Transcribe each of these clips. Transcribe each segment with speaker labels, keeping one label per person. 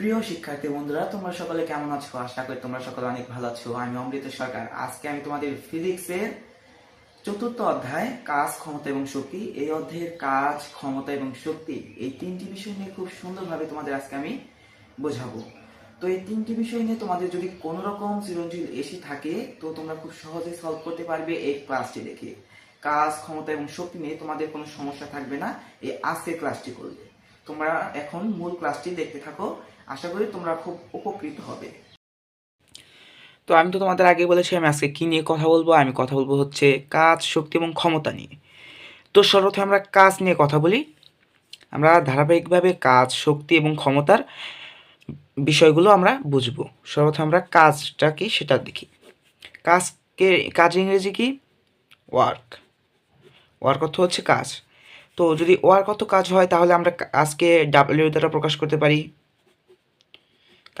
Speaker 1: প্রিয় শিক্ষার্থী বন্ধুরা, তোমরা সকলে কেমন আছো? আশা করি তোমরা সকলে অনেক ভালো আছো। আমি অমৃত সরকার। আজকে আমি তোমাদের ফিজিক্সের চতুর্থ অধ্যায় কাজ, ক্ষমতা এবং শক্তি, এই অধ্যায়ের কাজ, ক্ষমতা এবং শক্তি এই তিনটি বিষয় নিয়ে খুব সুন্দরভাবে তোমাদের আজকে আমি বোঝাবো। তো এই তিনটি বিষয় নিয়ে তোমাদের যদি কোনো রকম সৃজনশীল এসে থাকে তো তোমরা খুব সহজে সলভ করতে পারবে এই ক্লাসটি দেখে। কাজ, ক্ষমতা এবং শক্তি নিয়ে তোমাদের কোনো সমস্যা থাকবে না এই আজকের ক্লাসটি করলে। তোমরা এখন মূল ক্লাসটি দেখতে থাকো, আশা করি তোমরা খুব উপকৃত হবে। তো আমি তো তোমাদের আগে বলেছি আমি আজকে কি নিয়ে কথা বলবো। আমি কথা বলবো হচ্ছে কাজ, শক্তি এবং ক্ষমতা নিয়ে। তো সর্বপ্রথমে আমরা কাজ নিয়ে কথা বলি। আমরা ধারাবাহিকভাবে কাজ, শক্তি এবং ক্ষমতার বিষয়গুলো আমরা বুঝবো। সর্বপ্রথম আমরা কাজটা কি সেটা দেখি। কাজের ইংরেজি কি? ওয়ার্ক। ওয়ার্ক অর্থ হচ্ছে কাজ। তো যদি ওয়ার্ক অর্থ কাজ হয় তাহলে আমরা আজকে ডাব্লিউ দ্বারা প্রকাশ করতে পারি।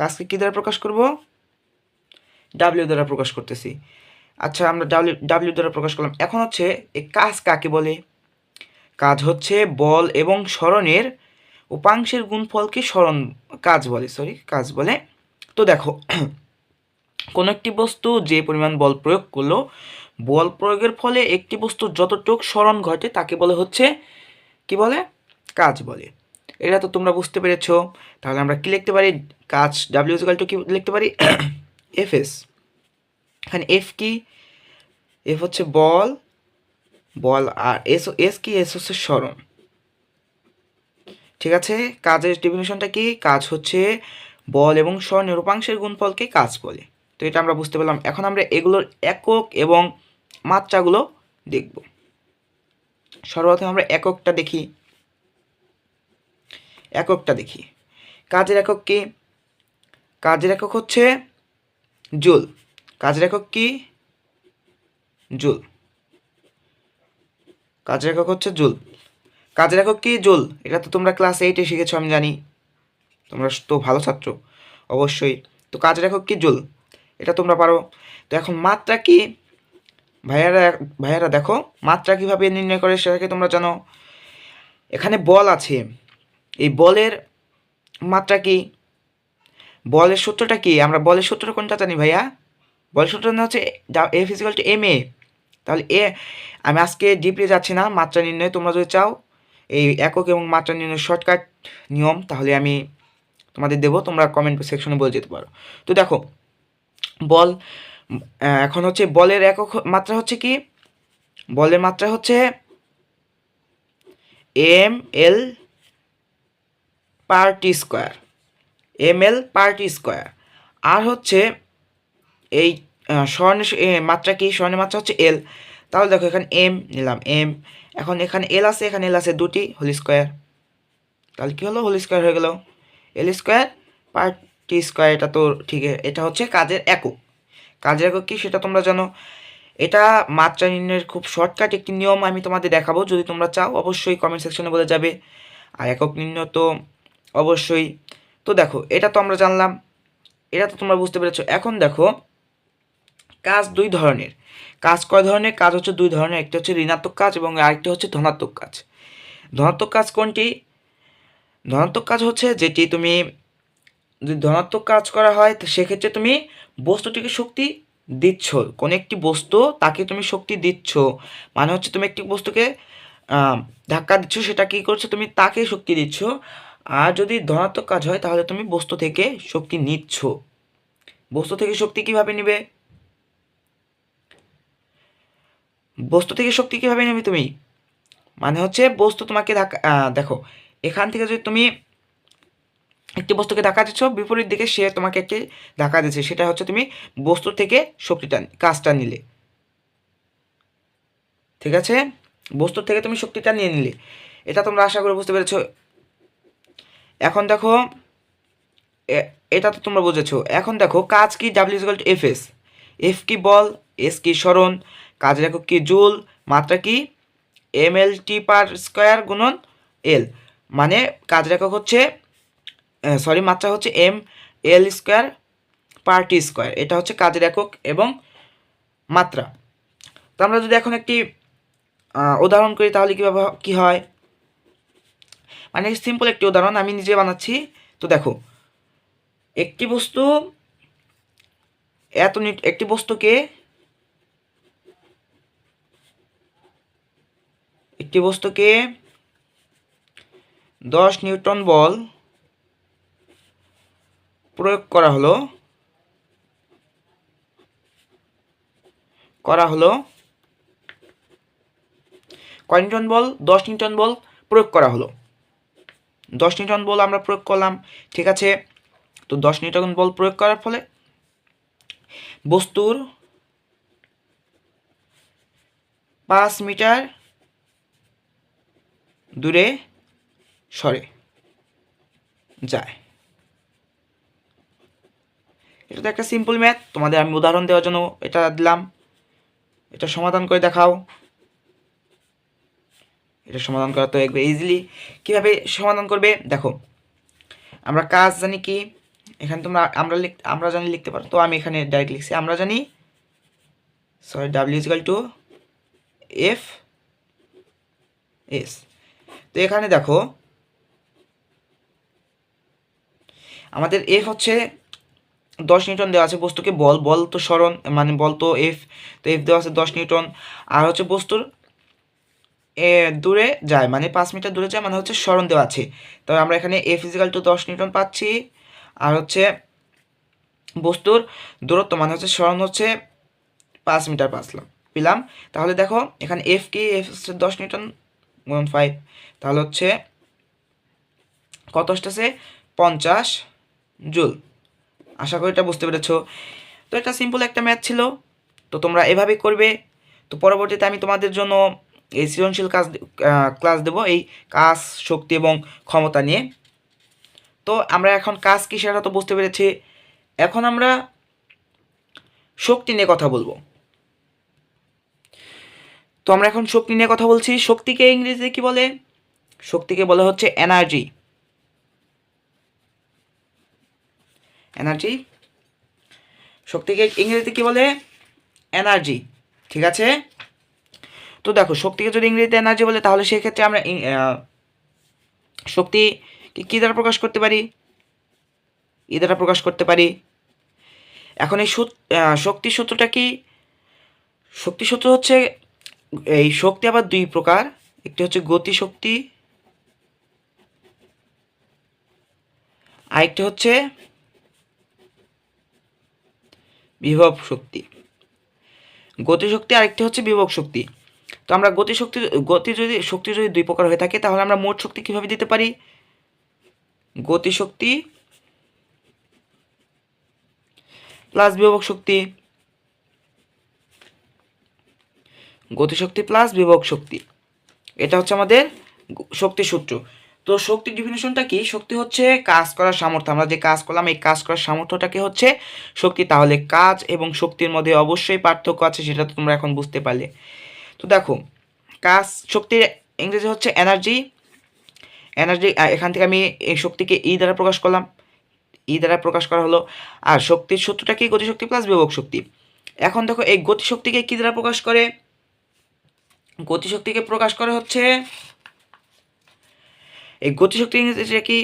Speaker 1: কাজকে কি দ্বারা প্রকাশ করব? ডাব্লিউ দ্বারা প্রকাশ করতেছি। আচ্ছা, আমরা ডাব্লিউ দ্বারা প্রকাশ করলাম। এখন হচ্ছে এই কাজ কাকে বলে? কাজ হচ্ছে বল এবং সরণের উপাংশের গুণফলকে কাজ বলে। তো দেখো, কোনো একটি বস্তু যে পরিমাণ বল প্রয়োগ করলো, বল প্রয়োগের ফলে একটি বস্তু যতটুক সরণ ঘটে তাকে বলে হচ্ছে কি বলে? কাজ বলে। এটা তো তোমরা বুঝতে পেরেছো। তাহলে আমরা কি লিখতে পারি? কাজ ডাব্লিউ ইকুয়াল টু কি লিখতে পারি? F S. এখানে এফ কি? এফ হচ্ছে বল, আর এস এস কি? এস হচ্ছে সরণ। ঠিক আছে, কাজের ডেফিনিশনটা কি? কাজ হচ্ছে বল এবং সরণের উপাংশের গুণফলকে কাজ বলে। তো এটা আমরা বুঝতে পারলাম। এখন আমরা এগুলোর একক এবং মাত্রাগুলো দেখব। সর্বপ্রথম আমরা এককটা দেখি। কাজের একক কি? কাজের একক হচ্ছে জুল। কাজের একক কি? জুল। কাজের একক হচ্ছে জুল। কাজের একক কি? জুল। এটা তো তোমরা ক্লাস 8-এ শিখেছো, আমি জানি। তোমরা তো ভালো ছাত্র অবশ্যই। তো কাজের একক কি? জুল। এটা তোমরা পারো। তো এখন মাত্রা কি? ভাইয়ারা দেখো, মাত্রা কিভাবে নির্ণয় করে সেটাকে তোমরা জানো। এখানে বল আছে, এই বলের মাত্রা কি? বলের সূত্রটা কি? আমরা বলের সূত্রটা কোনটা জানি ভাইয়া? বলের সূত্রটা হচ্ছে F is equal two M A. তাহলে আমি আজকে ডিপে যাচ্ছি না মাত্রা নির্ণয়। তোমরা যদি চাও এই একক এবং মাত্রা নির্ণয় শর্টকাট নিয়ম, তাহলে আমি তোমাদের দেবো, তোমরা কমেন্ট সেকশনে বলে যেতে পারো। তো দেখো, বল এখন হচ্ছে বলের একক মাত্রা হচ্ছে কি? বলের মাত্রা হচ্ছে এম এল পার টি স্কোয়ার। এম এল পার টি স্কোয়ার। আর হচ্ছে এই স্বর্ণের মাত্রা কি? স্বর্ণের মাত্রা হচ্ছে এল। তাহলে দেখো, এখানে এম নিলাম, এম। এখন এখানে এল আছে, এখানে এল আছে, দুটি হোল স্কোয়ার। তাহলে কী হলো? হোল স্কোয়ার হয়ে গেল। এল স্কোয়ার পার টি স্কোয়ার। এটা তো ঠিক, এটা হচ্ছে কাজের একক। কাজের একক কি সেটা তোমরা জানো। এটা মাত্রা নির্ণয়ের খুব শর্টকাট একটি নিয়ম আমি তোমাদের দেখাবো। যদি তোমরা চাও অবশ্যই কমেন্ট সেকশনে বলে যাবে। আর একক নির্ণয় তো অবশ্যই। তো দেখো, এটা তো আমরা জানলাম, এটা তো তোমরা বুঝতে পেরেছো। এখন দেখো, কাজ দুই ধরনের। কাজ কয় ধরনের? কাজ হচ্ছে দুই ধরনের। একটা হচ্ছে ঋণাত্মক কাজ এবং আরেকটা হচ্ছে ধনাত্মক কাজ। ধনাত্মক কাজ কোনটি? ধনাত্মক কাজ হচ্ছে যেটি তুমি, যদি ধনাত্মক কাজ করা হয় তো সেক্ষেত্রে তুমি বস্তুটিকে শক্তি দিচ্ছ। কোনো একটি বস্তু তাকে তুমি শক্তি দিচ্ছ, মানে হচ্ছে তুমি একটি বস্তুকে ধাক্কা দিচ্ছ, সেটা কী করছো? তুমি তাকে শক্তি দিচ্ছ। আর যদি ধনাত্মক কাজ হয় তাহলে তুমি বস্তু থেকে শক্তি নিচ্ছ। বস্তু থেকে শক্তি কিভাবে নিবে? বস্তু থেকে শক্তি কিভাবে নেবে তুমি? মানে হচ্ছে বস্তু তোমাকে ধাক্কা, দেখো, এখান থেকে যদি তুমি একটি বস্তুকে ধাক্কা দিচ্ছ, বিপরীত দিকে সে তোমাকে একটি ধাক্কা দিচ্ছে, সেটা হচ্ছে তুমি বস্তু থেকে শক্তিটা, কাজটা নিলে। ঠিক আছে, বস্তু থেকে তুমি শক্তিটা নিয়ে নিলে। এটা তোমরা আশা করি বুঝতে পেরেছো। এখন দেখো, এটা তো তোমরা বুঝেছো। এখন দেখো, কাজ কি? W equal to F S. F কি? বল, এস কি? সরণ, কাজের একক কি? জুল, মাত্রা কি? এম এল টি পার স্কোয়ার গুণন এল। মানে কাজের একক হচ্ছে, মাত্রা হচ্ছে এম এল স্কোয়ার পার টি স্কোয়ার। এটা হচ্ছে কাজের একক এবং মাত্রা। তো আমরা যদি এখন একটি উদাহরণ করি তাহলে কী হয়? মানে সিম্পল একটি উদাহরণ আমি নিজে বানাচ্ছি। তো দেখো, একটি বস্তু একটি বস্তুকে 10 নিউটন বল প্রয়োগ করা হলো কয় নিউটন বল? 10 নিউটন বল প্রয়োগ করা হলো। 10 নিউটন বল আমরা প্রয়োগ করলাম, ঠিক আছে। তো 10 নিউটন বল প্রয়োগ করার ফলে বস্তুর 5 মিটার দূরে সরে যায়। এটা তো একটা সিম্পল ম্যাথ, তোমাদের আমি উদাহরণ দেওয়ার জন্য এটা দিলাম। এটা সমাধান করে দেখাও। এটা সমাধান করা তো একবার ইজিলি। কীভাবে সমাধান করবে দেখো, আমরা কাজ জানি কি, এখানে তোমরা আমরা জানি লিখতে পারো, তো আমি এখানে ডাইরেক্ট লিখছি আমরা জানি, sorry W is equal to F S. তো এখানে দেখো আমাদের এফ হচ্ছে 10 নিউটন দেওয়া আছে, বস্তুকে বল তো সরণ মানে বল তো এফ, তো এফ দেওয়া আছে 10 নিউটন, আর হচ্ছে বস্তুর দূরে যায় মানে 5 মিটার দূরে যায় মানে হচ্ছে সরণ দেওয়া আছে। তবে আমরা এখানে এফ ইজিক্যাল টু 10 নিউটন পাচ্ছি, আর হচ্ছে বস্তুর দূরত্ব মানে হচ্ছে সরণ হচ্ছে 5 মিটার পেলাম। তাহলে দেখো এখানে এফ কি, এফ হচ্ছে 10 নিউটন গুণন 5, তাহলে হচ্ছে কত আসতেছে 50 জুল। আশা করি এটা বুঝতে পেরেছো। তো এটা সিম্পল একটা ম্যাথ ছিল, তো তোমরা এভাবেই করবে। তো পরবর্তীতে আমি তোমাদের জন্য এই সৃজনশীল ক্লাস দেব এই কাজ, শক্তি এবং ক্ষমতা নিয়ে। তো আমরা এখন কাজ কি সেটা তো বুঝতে পেরেছি, এখন আমরা শক্তি নিয়ে কথা বলবো। তো আমরা এখন শক্তি নিয়ে কথা বলছি। শক্তিকে ইংরেজিতে কি বলে? শক্তিকে বলা হচ্ছে এনার্জি। এনার্জি, শক্তিকে ইংরেজিতে কি বলে? এনার্জি, ঠিক আছে। তো দেখো শক্তিকে যদি ইংরেজিতে এনার্জি বলে তাহলে সেক্ষেত্রে আমরা শক্তিকে কী দ্বারা প্রকাশ করতে পারি? ই দ্বারা প্রকাশ করতে পারি। এখন এই শক্তির সূত্রটা কি? শক্তির সূত্র হচ্ছে, এই শক্তি আবার দুই প্রকার, একটি হচ্ছে গতি শক্তি, আরেকটি হচ্ছে বিভব শক্তি। গতিশক্তি আরেকটি হচ্ছে বিভব শক্তি। তো আমরা শক্তি যদি দুই প্রকার হয়ে থাকে তাহলে আমরা মোট শক্তি কিভাবে দিতে পারি? গতিশক্তি প্লাস বিভব শক্তি, গতিশক্তি প্লাস বিভব শক্তি, এটা হচ্ছে আমাদের শক্তির সূত্র। তো শক্তির ডিফিনিশনটা কি? শক্তি হচ্ছে কাজ করার সামর্থ্য। আমরা যে কাজ করলাম এই কাজ করার সামর্থ্যটাকে হচ্ছে শক্তি। তাহলে কাজ এবং শক্তির মধ্যে অবশ্যই পার্থক্য আছে, সেটা তো তোমরা এখন বুঝতে পারলে। তো দেখো কাজ, শক্তির ইংরেজি হচ্ছে এনার্জি। এখান থেকে আমি এই শক্তিকে ই দ্বারা প্রকাশ করলাম, ই দ্বারা প্রকাশ করা হলো। আর শক্তির সূত্রটা কি? গতিশক্তি প্লাস বিভব শক্তি। এখন দেখো এই গতিশক্তিকে কি দ্বারা প্রকাশ করে? গতিশক্তিকে প্রকাশ করে হচ্ছে, এই গতিশক্তি ইংরেজিটা কি?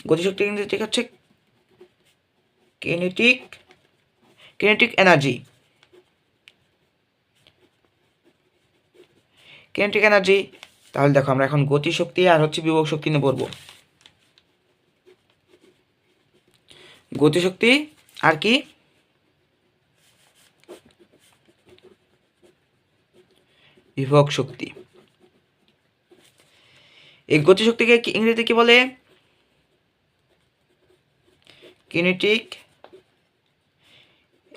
Speaker 1: গতিশক্তি ইংরেজিটা হচ্ছে কিনেটিক এনার্জি। কিনেটিক এনার্জি। তাহলে দেখো আমরা এখন গতিশক্তি আর হচ্ছে বিভব শক্তি নিয়ে পড়বো। গতিশক্তি আর কি? বিভব শক্তি। এই গতিশক্তিকে ইংরেজিতে কি বলে? কিনেটিক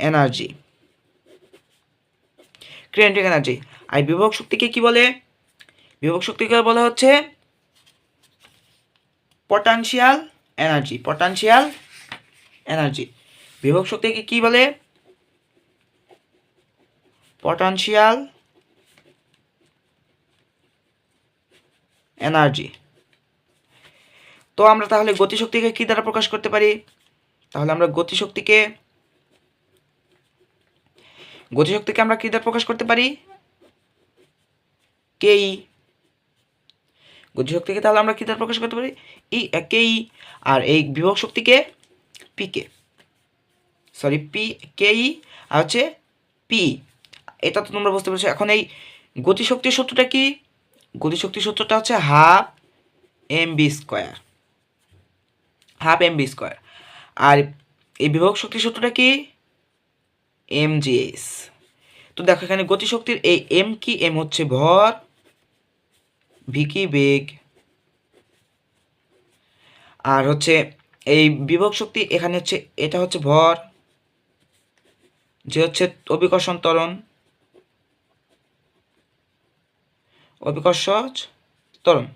Speaker 1: এনার্জি, কিনেটিক এনার্জি। আর বিভব শক্তিকে কি বলে? বিভব শক্তিকে বলা হচ্ছে পটেনশিয়াল এনার্জি। Potential energy. বিভব শক্তিকে কি বলে? Potential energy. তো আমরা তাহলে গতিশক্তিকে কি দ্বারা প্রকাশ করতে পারি? তাহলে আমরা গতিশক্তিকে আমরা কি দ্বারা প্রকাশ করতে পারি? কেই। গতিশক্তিকে তাহলে আমরা কি দ্বারা প্রকাশ করতে পারি? কেই। আর এই বিভব শক্তিকে পিকে, সরি পি কেই আর হচ্ছে পি। এটা তো তোমরা বুঝতে পেরেছো। এখন এই গতিশক্তির সূত্রটা কি? গতিশক্তির সূত্রটা হচ্ছে half m v square, half m v square. আর এই বিভব শক্তির সূত্রটা কি? M g s. তো দেখো এখানে গতিশক্তির এই এম কি? এম হচ্ছে ভর, ভি কি বেগ, আর হচ্ছে এই বিভব শক্তি এখানে হচ্ছে এটা হচ্ছে ভর, যে হচ্ছে অভিকর্ষণ ত্বরণ, অভিকর্ষজ ত্বরণ,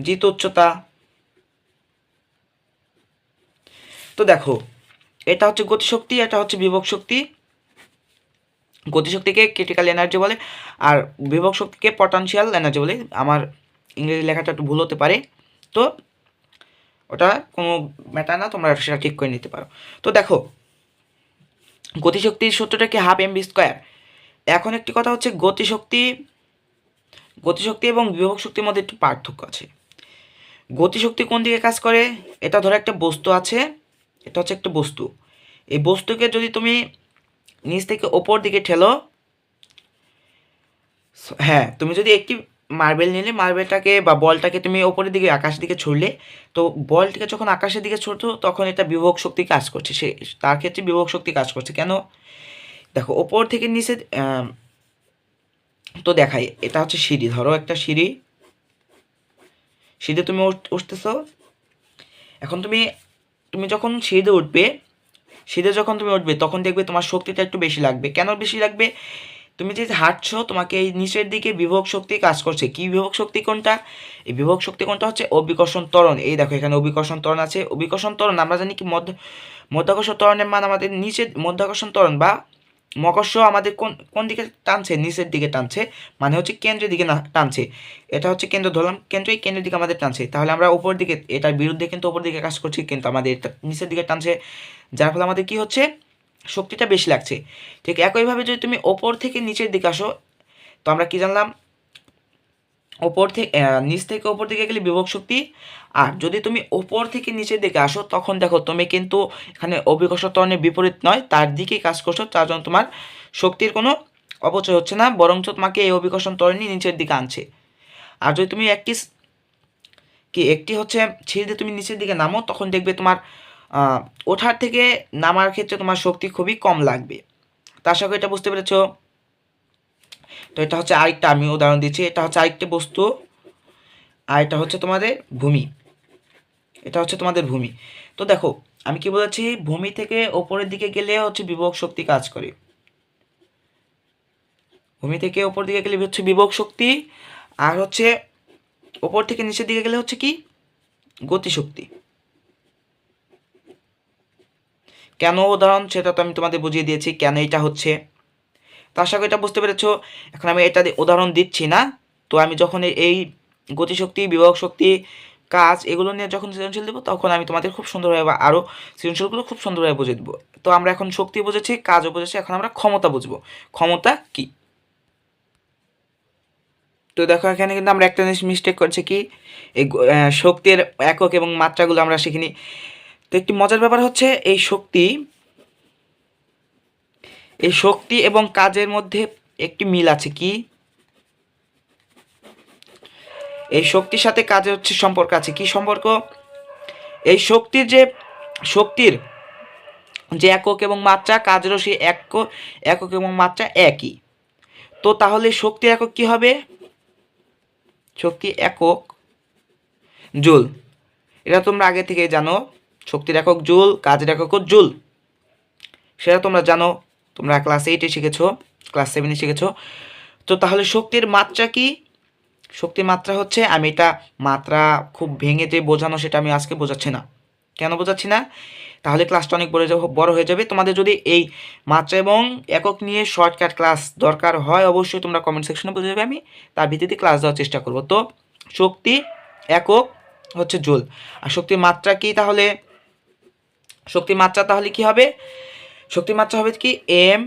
Speaker 1: জিত উচ্চতা। তো দেখো এটা হচ্ছে গতিশক্তি, এটা হচ্ছে বিভব শক্তি। গতিশক্তিকে ক্রিটিক্যাল এনার্জি বলে আর বিভব শক্তিকে পটেনশিয়াল এনার্জি বলে। আমার ইংরেজি লেখাটা একটু ভুল হতে পারে, তো ওটা কোনো ম্যাটার না, তোমরা সেটা ঠিক করে নিতে পারো। তো দেখো গতিশক্তির সূত্রটা কি? Half m v square. এখন একটি কথা হচ্ছে গতিশক্তি এবং বিভব শক্তির মধ্যে একটু পার্থক্য আছে। গতিশক্তি কোন দিকে কাজ করে? এটা ধরো একটা বস্তু আছে, এটা হচ্ছে একটা বস্তু। এই বস্তুকে যদি তুমি নিচ থেকে ওপর দিকে ঠেলো, হ্যাঁ তুমি যদি একটি মার্বেল নিলে, মার্বেলটাকে বা বলটাকে তুমি ওপরের দিকে আকাশের দিকে ছুড়লে, তো বলটিকে যখন আকাশের দিকে ছুড়তো তখন এটা বিভব শক্তি কাজ করছে, সে তার ক্ষেত্রে বিভব শক্তি কাজ করছে। কেন? দেখো ওপর থেকে নিচে, তো দেখাই, এটা হচ্ছে সিঁড়ি, ধরো একটা সিঁড়ি, সিঁড়ি তুমি উঠতেছো। এখন তুমি তুমি যখন সিঁড়িতে উঠবে, সিঁড়িতে যখন তুমি উঠবে তখন দেখবে তোমার শক্তিটা একটু বেশি লাগবে। কেন বেশি লাগবে? তুমি যে হাঁটছো, তোমাকে এই নিচের দিকে বিভব শক্তি কাজ করছে। কি বিভব শক্তি কোনটা? এই বিভব শক্তি কোনটা হচ্ছে অভিকর্ষণ ত্বরণ। এই দেখো এখানে অভিকর্ষণ ত্বরণ আছে। অভিকর্ষণ ত্বরণ আমরা জানি কি, মধ্যাকর্ষণ ত্বরণের মান আমাদের নিচে, মধ্যাকর্ষণ ত্বরণ বা মকর্ষ আমাদের কোন কোন দিকে টানছে? নিচের দিকে টানছে, মানে হচ্ছে কেন্দ্রের দিকে না টানছে। এটা হচ্ছে কেন্দ্র, ধরলাম কেন্দ্র, এই কেন্দ্রের দিকে আমাদের টানছে। তাহলে আমরা উপর দিকে, এটার বিরুদ্ধে কিন্তু উপর দিকে কাজ করছি, কিন্তু আমাদের এটা নিচের দিকে টানছে, যার ফলে আমাদের কি হচ্ছে? শক্তিটা বেশি লাগছে। ঠিক একইভাবে যদি তুমি ওপর থেকে নিচের দিকে আসো, তো আমরা কি জানলাম? ওপর থেকে নিচ থেকে ওপর দিকে গেলে বিভব শক্তি, আর যদি তুমি ওপর থেকে নিচের দিকে আসো তখন দেখো তুমি কিন্তু এখানে অভিকর্ষ ত্বরণের বিপরীত নয়, তার দিকে কাজ করছো, তার জন্য তোমার শক্তির কোনো অপচয় হচ্ছে না, বরঞ্চ তোমাকে এই অভিকর্ষণ ত্বরণই নিচের দিকে আনছে। আর যদি তুমি একটি হচ্ছে ছিঁড়ে দিয়ে তুমি নিচের দিকে নামো, তখন দেখবে তোমার ওঠার থেকে নামার ক্ষেত্রে তোমার শক্তি খুবই কম লাগবে। তার সঙ্গে এটা বুঝতে পেরেছো? তো এটা হচ্ছে আরেকটা, আমি উদাহরণ দিচ্ছি, এটা হচ্ছে আরেকটা বস্তু, আর এটা হচ্ছে তোমাদের ভূমি, এটা হচ্ছে তোমাদের ভূমি। তো দেখো আমি কি বলেছি, ভূমি থেকে ওপরের দিকে গেলে হচ্ছে বিভব শক্তি কাজ করে, ভূমি থেকে ওপর দিকে গেলে হচ্ছে বিভব শক্তি, আর হচ্ছে ওপর থেকে নিচের দিকে গেলে হচ্ছে কি? গতিশক্তি। কেন উদাহরণ সেটা তো আমি তোমাদের বুঝিয়ে দিয়েছি কেন এটা হচ্ছে। তো আশা করি এটা বুঝতে পেরেছো। এখন আমি এটা উদাহরণ দিচ্ছি না, তো আমি যখন এই গতিশক্তি, বিভব শক্তি, কাজ এগুলো নিয়ে যখন সৃজনশীল দেবো, তখন আমি তোমাদের খুব সুন্দরভাবে বা আরও সৃজনশীলগুলো খুব সুন্দরভাবে বুঝিয়ে দেবো। তো আমরা এখন শক্তি বুঝেছি, কাজও বুঝেছি, এখন আমরা ক্ষমতা বুঝবো। ক্ষমতা কি? তো দেখো এখানে কিন্তু আমরা একটা জিনিস মিস্টেক করছি, কি এই শক্তির একক এবং মাত্রাগুলো আমরা শিখিনি। তো একটি মজার ব্যাপার হচ্ছে এই শক্তি এবং কাজের মধ্যে একটি মিল আছে। কি? এই শক্তির সাথে কাজের হচ্ছে সম্পর্ক আছে। কি সম্পর্ক? এই শক্তির যে একক এবং মাত্রা, কাজেরও সেই একক এবং মাত্রা একই। তো তাহলে শক্তির একক কি হবে? শক্তি একক জুল। এটা তোমরা আগে থেকে জানো, শক্তির একক জুল, কাজের এককও জুল, সেটা তোমরা জানো, তোমরা ক্লাস 8-এ শিখেছো, ক্লাস 7-এ শিখেছো। তো তাহলে শক্তির মাত্রা কি? শক্তির মাত্রা হচ্ছে, আমি এটা মাত্রা খুব ভেঙে যে বোঝানো সেটা আমি আজকে বোঝাচ্ছি না। কেন বোঝাচ্ছি না? তাহলে ক্লাসটা অনেক বড় হয়ে যাবে। তোমাদের যদি এই মাত্রা এবং একক নিয়ে শর্টকাট ক্লাস দরকার হয়, অবশ্যই তোমরা কমেন্ট সেকশনে বলে যাবে, আমি তার ভিত্তিতে ক্লাস দেওয়ার চেষ্টা করব। তো শক্তি একক হচ্ছে জুল, আর শক্তির মাত্রা কি? তাহলে শক্তির মাত্রা তাহলে কি হবে? শক্তির মাত্রা হবে কি? এম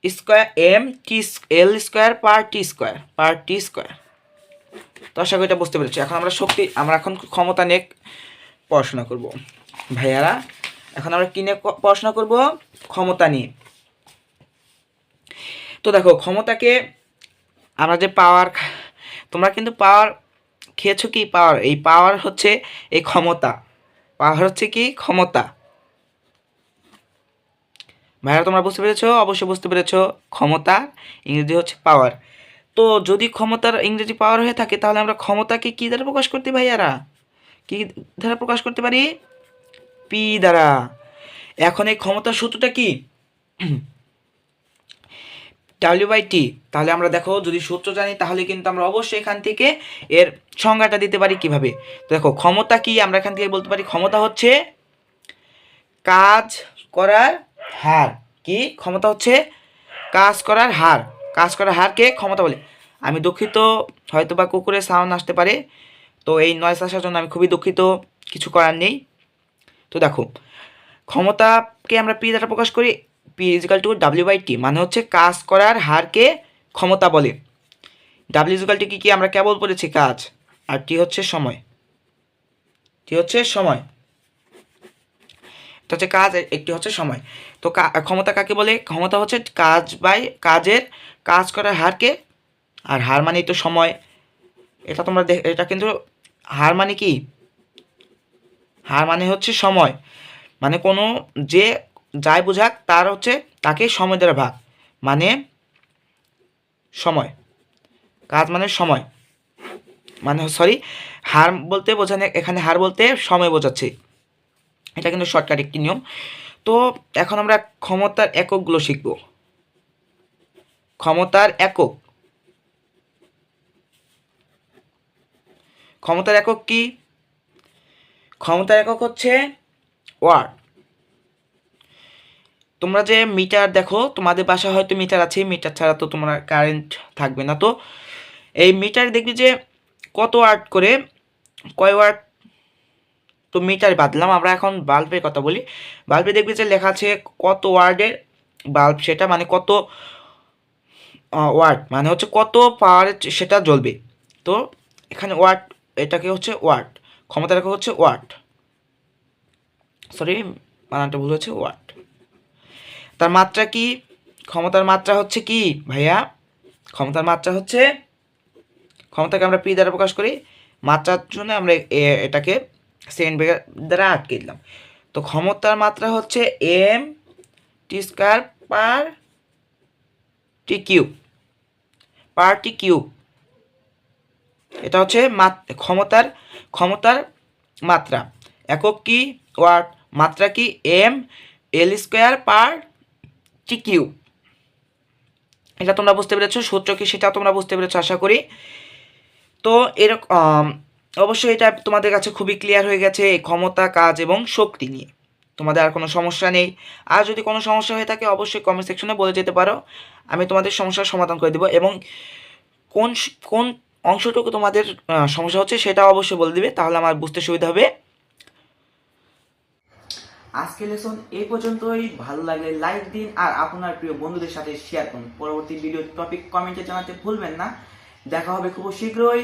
Speaker 1: স্কোয়ার, এম টি এল স্কোয়ার পার টি স্কোয়ার। তো আশা করি এটা বুঝতে পেরেছি। এখন আমরা এখন ক্ষমতা নিয়ে পড়াশোনা করব ভাইয়ারা। এখন আমরা কি নিয়ে পড়াশোনা করব? ক্ষমতা নিয়ে। তো দেখো ক্ষমতাকে আমরা যে পাওয়ার, তোমরা কিন্তু পাওয়ার খেয়েছো কি? পাওয়ার, এই পাওয়ার হচ্ছে এই ক্ষমতা। পাওয়ার হচ্ছে কি? ক্ষমতা। ভাইয়া তোমরা বুঝতে পেরেছো? অবশ্যই বুঝতে পেরেছো। ক্ষমতা ইংরেজি হচ্ছে পাওয়ার। তো যদি ক্ষমতার ইংরেজি পাওয়ার হয়ে থাকে, তাহলে আমরা ক্ষমতাকে কি দ্বারা প্রকাশ করতে ভাইয়ারা? কি দ্বারা প্রকাশ করতে পারি? পি দ্বারা। এখন এই ক্ষমতার সূত্রটা কি? W/T। তাহলে আমরা দেখো যদি সূত্র জানি তাহলে কিন্তু আমরা অবশ্যই এখান থেকে এর সংজ্ঞাটা দিতে পারি কিভাবে। তো দেখো ক্ষমতা কি, আমরা এখান থেকে বলতে পারি ক্ষমতা হচ্ছে কাজ করার হার। কি? ক্ষমতা হচ্ছে কাজ করার হার। কাজ করার হারকে ক্ষমতা বলে। আমি দুঃখিত, হয়তো বা কুকুরের সাউন্ড আসতে পারে, তো এই নয়েজ আসার জন্য আমি খুবই দুঃখিত, কিছু করার নেই। তো দেখো ক্ষমতাকে আমরা পি দ্বারা প্রকাশ করি। পি ইজিক্যাল টু W/T, মানে হচ্ছে কাজ করার হারকে ক্ষমতা বলে। ডাব্লিউ ইজিক্যাল টু কি আমরা কেবল বলেছি কাজ, আর টি হচ্ছে সময়। টি হচ্ছে সময়, এটা হচ্ছে কাজ, একটি হচ্ছে সময়। তো ক্ষমতা কাকে বলে? ক্ষমতা হচ্ছে কাজ বাই কাজের কাজ করার হারকে, আর হার মানে তো সময়। এটা তোমরা এটা কিন্তু হার মানে কি? হার মানে হচ্ছে সময়, মানে কোনো যে যাই বোঝাক তার হচ্ছে তাকে সময় দ্বারা ভাগ, মানে সময়। কাজ মানে সময়, মানে সরি, হার বলতে বোঝানো, এখানে হার বলতে সময় বোঝাচ্ছে। এটা কিন্তু শর্টকাট একটি নিয়ম। তো এখন আমরা ক্ষমতার এককগুলো শিখব। ক্ষমতার একক। ক্ষমতার একক কি? ক্ষমতার একক হচ্ছে ওয়াট। তোমরা যে মিটার দেখো, তোমাদের বাসায় হয়তো মিটার আছে, মিটার ছাড়া তো তোমরা কারেন্ট থাকবে না। তো এই মিটার দেখবি যে কত ওয়াট করে, কয় ওয়াট। তো মিটার বাদলাম, আমরা এখন বাল্বের কথা বলি। বাল্বে দেখবি যে লেখা আছে কত ওয়ার্ডের বাল্ব, সেটা মানে কত ওয়াট, মানে হচ্ছে কত পাওয়ারে সেটা জ্বলবে। তো এখানে ওয়াট, এটাকে হচ্ছে ওয়াট। ক্ষমতার একক হচ্ছে ওয়াট, সরি বানানটা ভুল হচ্ছে, ওয়াট। তার মাত্রা কি? ক্ষমতার মাত্রা হচ্ছে কি ভাইয়া? ক্ষমতার মাত্রা হচ্ছে, ক্ষমতাকে আমরা পি দ্বারা প্রকাশ করি, মাত্রার জন্য আমরা এটাকে সেকেন্ড ব্র্যাকেট দ্বারা আটকে দিলাম। তো ক্ষমতার মাত্রা হচ্ছে এম টি স্কয়ার পার টি কিউব, পার টি কিউব। এটা হচ্ছে ক্ষমতার ক্ষমতার মাত্রা। একক কি? ওয়াট। মাত্রা কি? এম এল স্কোয়ার পার টি কিউব। এটা তোমরা বুঝতে পেরেছো। সূত্র কি সেটা তোমরা বুঝতে পেরেছো আশা করি। তো এরকম অবশ্যই এটা তোমাদের কাছে খুবই ক্লিয়ার হয়ে গেছে এই ক্ষমতা, কাজ এবং শক্তি নিয়ে। তোমাদের আর কোনো সমস্যা নেই। আর যদি কোনো সমস্যা হয়ে থাকে অবশ্যই কমেন্ট সেকশনে বলে যেতে পারো, আমি তোমাদের সমস্যার সমাধান করে দেবো। এবং কোন কোন অংশটুকু তোমাদের সমস্যা হচ্ছে সেটা অবশ্যই বলে দিবে, তাহলে আমার বুঝতে সুবিধা হবে। আজকের লেসন এই পর্যন্তই। ভালো লাগলে লাইক দিন আর আপনার প্রিয় বন্ধুদের সাথে শেয়ার করুন। পরবর্তী ভিডিও টপিক কমেন্টে জানাতে ভুলবেন না। দেখা হবে খুব শীঘ্রই।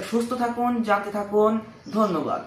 Speaker 1: সুস্থ থাকুন, জানতে থাকুন। ধন্যবাদ।